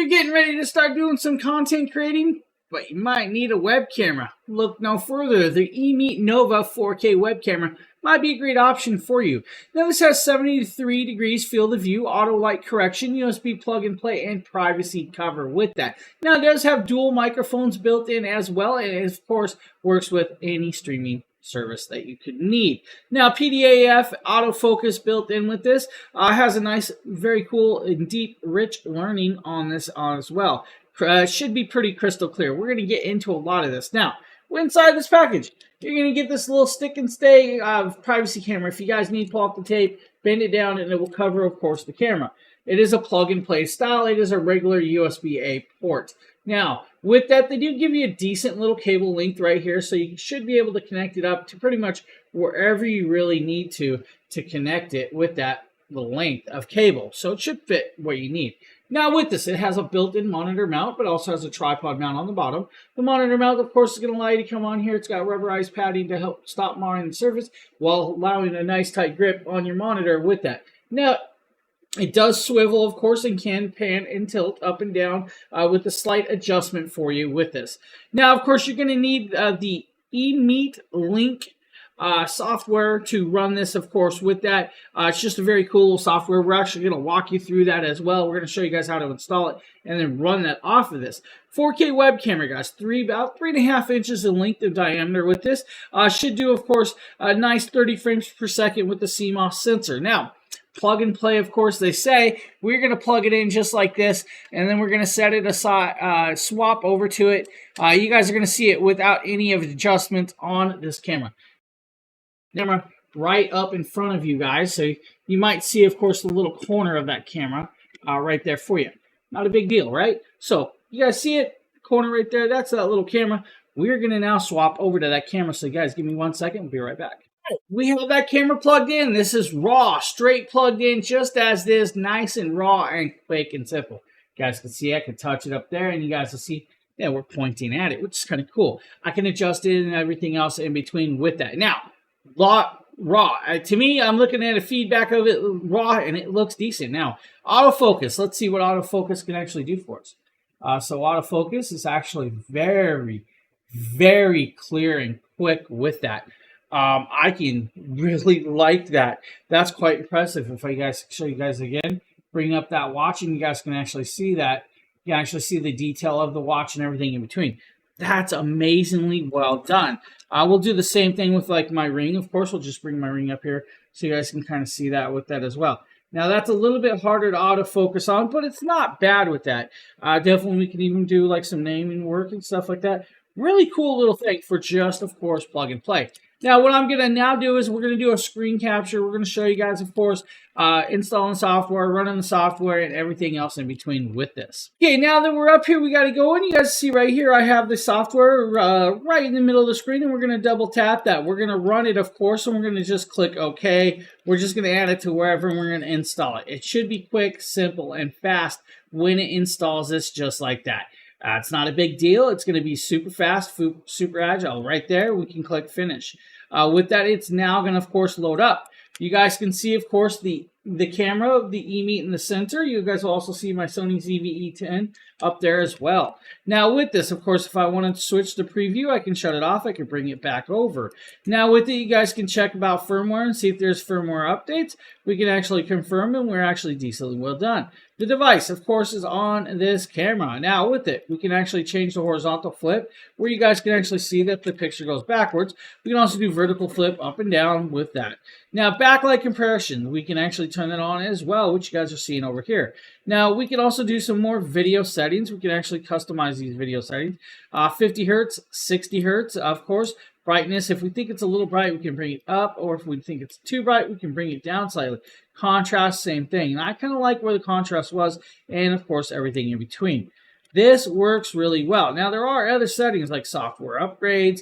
you're getting ready to start doing some content creating, but you might need a web camera, look no further. The EMEET Nova 4K web camera might be a great option for you. Now this has 73 degrees field of view, auto light correction, USB plug and play, and privacy cover with that. Now it does have dual microphones built in as well, and it of course works with any streaming service that you could need. Now PDAF autofocus built in with this has a nice, very cool and deep, rich learning on this as well. Should be pretty crystal clear. We're going to get into a lot of this. Now, inside this package, you're going to get this little stick and stay privacy camera. If you guys need to pull off the tape, bend it down and it will cover, of course, the camera. It is a plug and play style. It is a regular USB-A port. Now, with that, they do give you a decent little cable length right here, so you should be able to connect it up to pretty much wherever you really need to connect it with that little length of cable. So it should fit what you need. Now with this, it has a built-in monitor mount, but also has a tripod mount on the bottom. The monitor mount, of course, is going to allow you to come on here. It's got rubberized padding to help stop marring the surface while allowing a nice tight grip on your monitor with that. Now, it does swivel, of course, and can pan and tilt up and down with a slight adjustment for you with this. Now, of course, you're going to need the EMEET Link software to run this, of course, with that. It's just a very cool software. We're actually going to walk you through that as well. We're going to show you guys how to install it and then run that off of this. 4K web camera, guys, about 3.5 inches in length of diameter with this. Should do, of course, a nice 30 frames per second with the CMOS sensor. Now, plug and play, of course, they say. We're going to plug it in just like this, and then we're going to set it aside, swap over to it. You guys are going to see it without any of the adjustments on this camera right up in front of you guys. So you might see, of course, the little corner of that camera right there for you. Not a big deal, right? So you guys see it, corner right there, that's that little camera. We're going to now swap over to that camera. So you guys give me 1 second, we'll be right back. We have that camera plugged in. This is raw, straight plugged in, just as this, nice and raw and quick and simple. You guys can see I can touch it up there, and you guys will see, yeah, we're pointing at it, which is kind of cool. I can adjust it and everything else in between with that. Now, raw. To me, I'm looking at a feedback of it raw, and it looks decent. Now, autofocus. Let's see what autofocus can actually do for us. So autofocus is actually very, very clear and quick with that. I can really like that. That's quite impressive. If I guys show you guys again, bring up that watch, and you guys can actually see that. You can actually see the detail of the watch and everything in between. That's amazingly well done. We'll do the same thing with like my ring. Of course, we'll just bring my ring up here so you guys can kind of see that with that as well. Now that's a little bit harder to autofocus on, but it's not bad with that. Definitely we can even do like some naming work and stuff like that. Really cool little thing for just, of course, plug and play. Now, what I'm going to now do is we're going to do a screen capture. We're going to show you guys, of course, installing software, running the software, and everything else in between with this. Okay, now that we're up here, we got to go in. You guys see right here, I have the software right in the middle of the screen, and we're going to double tap that. We're going to run it, of course, and we're going to just click OK. We're just going to add it to wherever, and we're going to install it. It should be quick, simple, and fast when it installs this, just like that. It's not a big deal. It's going to be super fast, super agile. Right there, we can click finish. With that, it's now going to, of course, load up. You guys can see, of course, the camera of the EMEET in the center. You guys will also see my Sony ZV-E10 up there as well. Now, with this, of course, if I wanted to switch to preview, I can shut it off. I can bring it back over. Now, with it, you guys can check about firmware and see if there's firmware updates. We can actually confirm, and we're actually decently well done. The device, of course, is on this camera. Now, with it, we can actually change the horizontal flip, where you guys can actually see that the picture goes backwards. We can also do vertical flip up and down with that. Now, backlight compression, we can actually turn it on as well, which you guys are seeing over here. Now, we can also do some more video settings. We can actually customize these video settings. 50 hertz, 60 hertz, of course. Brightness, if we think it's a little bright, we can bring it up, or if we think it's too bright, we can bring it down slightly. Contrast, same thing. And I kind of like where the contrast was, and of course, everything in between. This works really well. Now, there are other settings like software upgrades,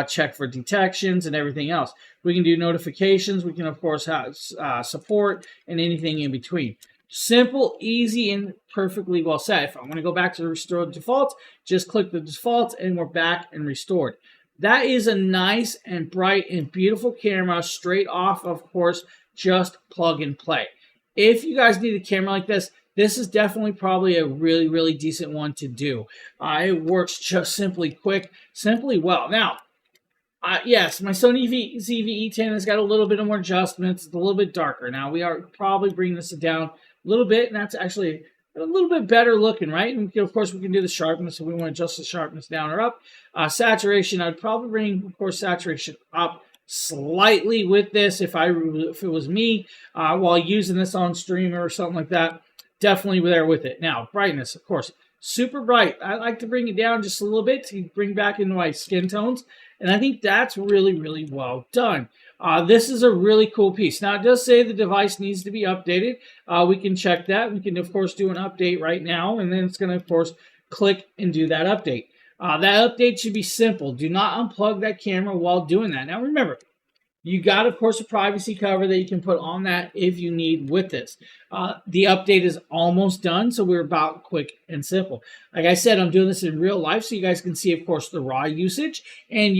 check for detections, and everything else. We can do notifications. We can, of course, have support and anything in between. Simple, easy, and perfectly well set. If I want to go back to the restored defaults, just click the defaults, and we're back and restored. That is a nice and bright and beautiful camera straight off, of course, just plug and play. If you guys need a camera like this, this is definitely probably a really, really decent one to do. It works just simply quick, simply well. Now, yes, my Sony ZV-E10 has got a little bit more adjustments. It's a little bit darker. Now, we are probably bringing this down a little bit, and that's actually a little bit better looking, right? And of course, we can do the sharpness if we want to adjust the sharpness down or up. Saturation, I'd probably bring, of course, saturation up slightly with this if it was me while using this on stream or something like that. Definitely there with it. Now, brightness, of course, super bright. I like to bring it down just a little bit to bring back into my skin tones. And I think that's really, really well done. This is a really cool piece. Now, it does say the device needs to be updated. We can check that. We can, of course, do an update right now. And then it's going to, of course, click and do that update. That update should be simple. Do not unplug that camera while doing that. Now, remember, you got, of course, a privacy cover that you can put on that if you need with this. The update is almost done, so we're about quick and simple. Like I said, I'm doing this in real life, so you guys can see, of course, the raw usage, and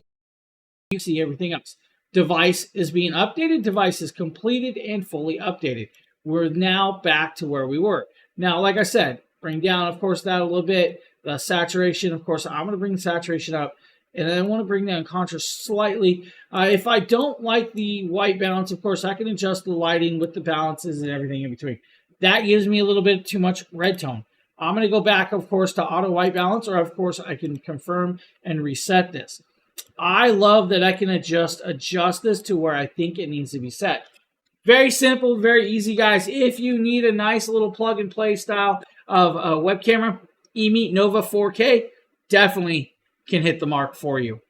you see everything else. Device is being updated. Device is completed and fully updated. We're now back to where we were. Now, like I said, bring down, of course, that a little bit. The saturation, of course, I'm going to bring the saturation up. And then I want to bring down contrast slightly. If I don't like the white balance, of course, I can adjust the lighting with the balances and everything in between. That gives me a little bit too much red tone. I'm going to go back, of course, to auto white balance, or of course, I can confirm and reset this. I love that I can adjust this to where I think it needs to be set. Very simple, very easy, guys. If you need a nice little plug and play style of a web camera, EMEET Nova 4K definitely can hit the mark for you.